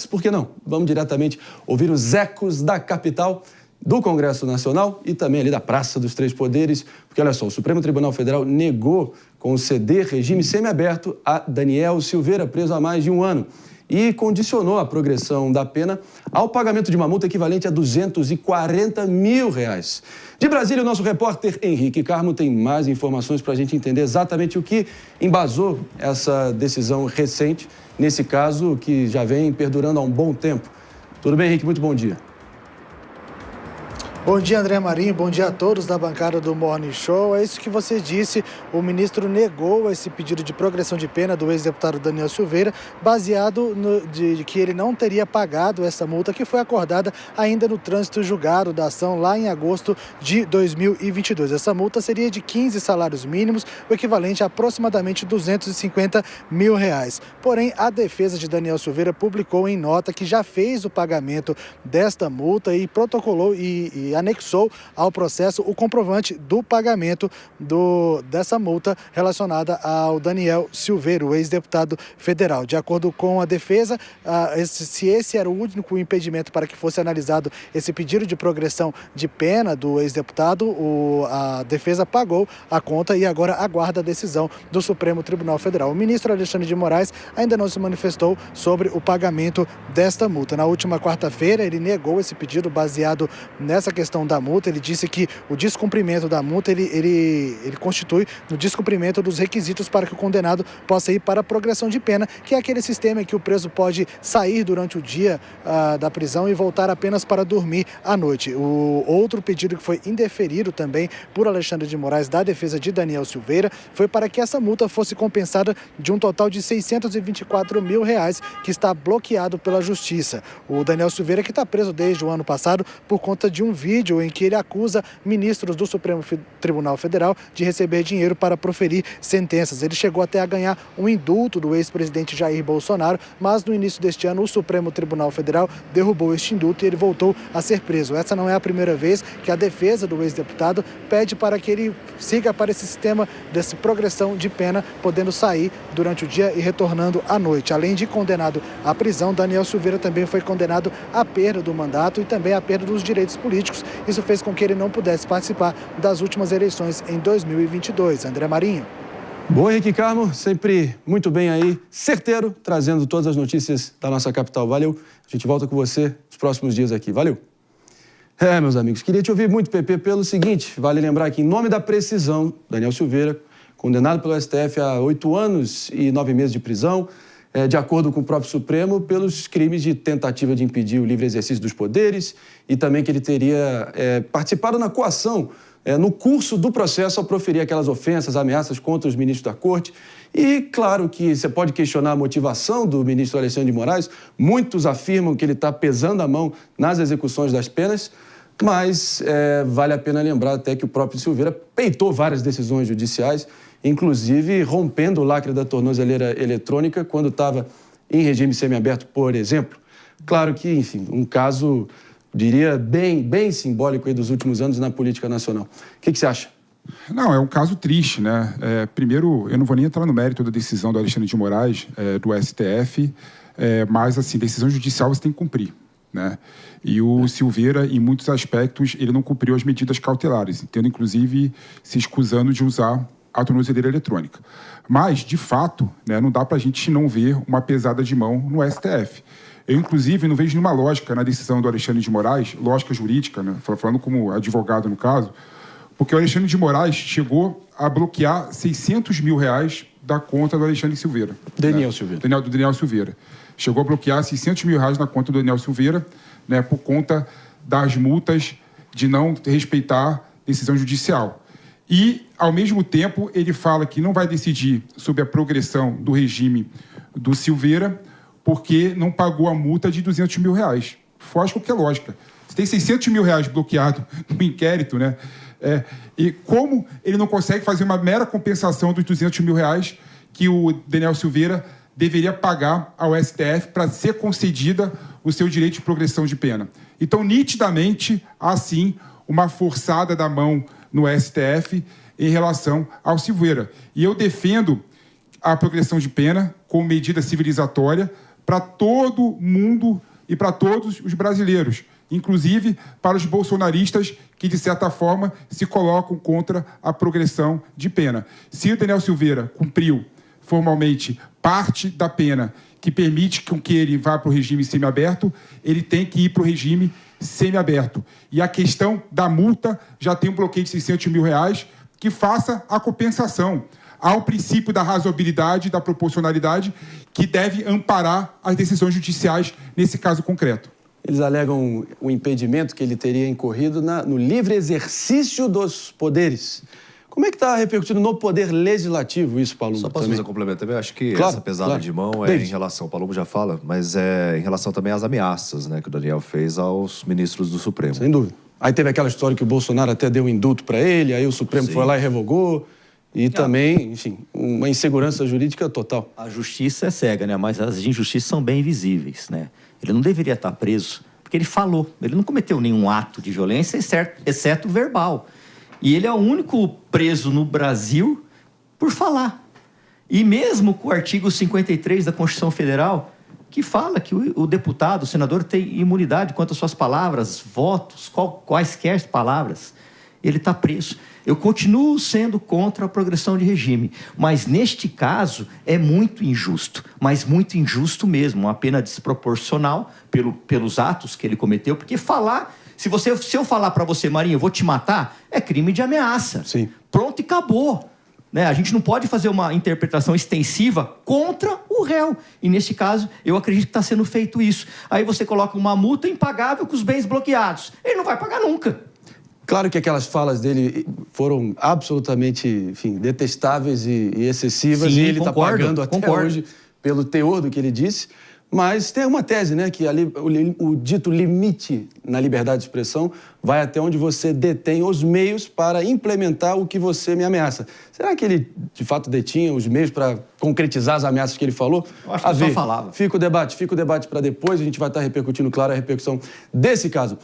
Por que não? Vamos diretamente ouvir os ecos da capital, do Congresso Nacional e também ali da Praça dos Três Poderes, porque olha só, o Supremo Tribunal Federal negou conceder regime semiaberto a Daniel Silveira, preso há mais de um ano, e condicionou a progressão da pena ao pagamento de uma multa equivalente a R$240 mil. De Brasília, o nosso repórter Henrique Carmo tem mais informações para a gente entender exatamente o que embasou essa decisão recente, nesse caso que já vem perdurando há um bom tempo. Tudo bem, Henrique? Muito bom dia. Bom dia, André Marinho. Bom dia a todos da bancada do Morning Show. É isso que você disse. O ministro negou esse pedido de progressão de pena do ex-deputado Daniel Silveira, baseado de que ele não teria pagado essa multa que foi acordada ainda no trânsito julgado da ação lá em agosto de 2022. Essa multa seria de 15 salários mínimos, o equivalente a aproximadamente R$250 mil. Porém, a defesa de Daniel Silveira publicou em nota que já fez o pagamento desta multa e protocolou e anexou ao processo o comprovante do pagamento dessa multa relacionada ao Daniel Silveira, o ex-deputado federal. De acordo com a defesa, se esse era o único impedimento para que fosse analisado esse pedido de progressão de pena do ex-deputado, a defesa pagou a conta e agora aguarda a decisão do Supremo Tribunal Federal. O ministro Alexandre de Moraes ainda não se manifestou sobre o pagamento desta multa. Na última quarta-feira, ele negou esse pedido baseado nessa questão da multa. Ele disse que o descumprimento da multa ele constitui no descumprimento dos requisitos para que o condenado possa ir para a progressão de pena, que é aquele sistema em que o preso pode sair durante o dia da prisão e voltar apenas para dormir à noite. O outro pedido que foi indeferido também por Alexandre de Moraes, da defesa de Daniel Silveira, foi para que essa multa fosse compensada de um total de R$624 mil, que está bloqueado pela Justiça. O Daniel Silveira, que está preso desde o ano passado por conta de um vídeo em que ele acusa ministros do Supremo Tribunal Federal de receber dinheiro para proferir sentenças. Ele chegou até a ganhar um indulto do ex-presidente Jair Bolsonaro, mas no início deste ano o Supremo Tribunal Federal derrubou este indulto e ele voltou a ser preso. Essa não é a primeira vez que a defesa do ex-deputado pede para que ele siga para esse sistema dessa progressão de pena, podendo sair durante o dia e retornando à noite. Além de condenado à prisão, Daniel Silveira também foi condenado à perda do mandato e também à perda dos direitos políticos. Isso fez com que ele não pudesse participar das últimas eleições em 2022. André Marinho. Bom, Henrique Carmo, sempre muito bem aí, certeiro, trazendo todas as notícias da nossa capital. Valeu. A gente volta com você nos próximos dias aqui. Valeu. Meus amigos, queria te ouvir muito, Pepe, pelo seguinte, vale lembrar que em nome da precisão, Daniel Silveira, condenado pelo STF a 8 anos e 9 meses de prisão, de acordo com o próprio Supremo, pelos crimes de tentativa de impedir o livre exercício dos poderes e também que ele teria participado na coação no curso do processo ao proferir aquelas ofensas, ameaças contra os ministros da Corte. E claro que você pode questionar a motivação do ministro Alexandre de Moraes, muitos afirmam que ele está pesando a mão nas execuções das penas, mas vale a pena lembrar até que o próprio Silveira peitou várias decisões judiciais, inclusive rompendo o lacre da tornozeleira eletrônica quando estava em regime semiaberto, por exemplo. Claro que, enfim, um caso, diria, bem simbólico aí dos últimos anos na política nacional. O que você acha? Não, é um caso triste, né? Primeiro, eu não vou nem entrar no mérito da decisão do Alexandre de Moraes, do STF, mas, assim, decisão judicial você tem que cumprir, né? E o Silveira, em muitos aspectos, ele não cumpriu as medidas cautelares, tendo, inclusive, se escusando de usar a tornozeleira eletrônica. Mas, de fato, né, não dá para a gente não ver uma pesada de mão no STF. Eu, inclusive, não vejo nenhuma lógica na decisão do Alexandre de Moraes, lógica jurídica, né, falando como advogado no caso, porque o Alexandre de Moraes chegou a bloquear R$600 mil da conta do Alexandre Silveira. Daniel Silveira. Do Daniel Silveira. Chegou a bloquear R$600 mil na conta do Daniel Silveira, né, por conta das multas de não respeitar decisão judicial. E, ao mesmo tempo, ele fala que não vai decidir sobre a progressão do regime do Silveira porque não pagou a multa de R$200 mil. Foge qualquer lógica. Você tem R$600 mil bloqueado no inquérito, né? E como ele não consegue fazer uma mera compensação dos R$200 mil que o Daniel Silveira deveria pagar ao STF para ser concedida o seu direito de progressão de pena. Então, nitidamente, há, sim, uma forçada da mão no STF em relação ao Silveira. E eu defendo a progressão de pena como medida civilizatória para todo mundo e para todos os brasileiros, inclusive para os bolsonaristas que, de certa forma, se colocam contra a progressão de pena. Se o Daniel Silveira cumpriu formalmente parte da pena que permite que ele vá para o regime semiaberto, ele tem que ir para o regime semiaberto. E a questão da multa já tem um bloqueio de R$600 mil que faça a compensação. Há o princípio da razoabilidade e da proporcionalidade que deve amparar as decisões judiciais nesse caso concreto. Eles alegam o impedimento que ele teria incorrido no livre exercício dos poderes. Como é que está repercutindo no poder legislativo isso, Paulo? Só posso fazer um complemento também? Acho que claro, essa pesada de mão em relação, o Paulo já fala, mas é em relação também às ameaças, né, que o Daniel fez aos ministros do Supremo. Sem dúvida. Aí teve aquela história que o Bolsonaro até deu um indulto para ele, aí o Supremo foi lá e revogou. E também, enfim, uma insegurança jurídica total. A justiça é cega, né? Mas as injustiças são bem visíveis, né? Ele não deveria estar preso, porque ele falou. Ele não cometeu nenhum ato de violência, exceto verbal. E ele é o único preso no Brasil por falar. E mesmo com o artigo 53 da Constituição Federal, que fala que o deputado, o senador, tem imunidade quanto às suas palavras, votos, quaisquer palavras, ele está preso. Eu continuo sendo contra a progressão de regime, mas neste caso é muito injusto, mas muito injusto mesmo, uma pena desproporcional pelos atos que ele cometeu, porque falar, se eu falar para você, Marinho, eu vou te matar, é crime de ameaça. Sim. Pronto e acabou. Né? A gente não pode fazer uma interpretação extensiva contra o réu. E, neste caso, eu acredito que está sendo feito isso. Aí você coloca uma multa impagável com os bens bloqueados. Ele não vai pagar nunca. Claro que aquelas falas dele foram absolutamente, enfim, detestáveis e excessivas. Sim, e ele está pagando até hoje pelo teor do que ele disse. Mas tem uma tese, né, que ali, o dito limite na liberdade de expressão vai até onde você detém os meios para implementar o que você me ameaça. Será que ele, de fato, detinha os meios para concretizar as ameaças que ele falou? Eu acho que só falava. Fica o debate para depois. A gente vai estar repercutindo, claro, a repercussão desse caso.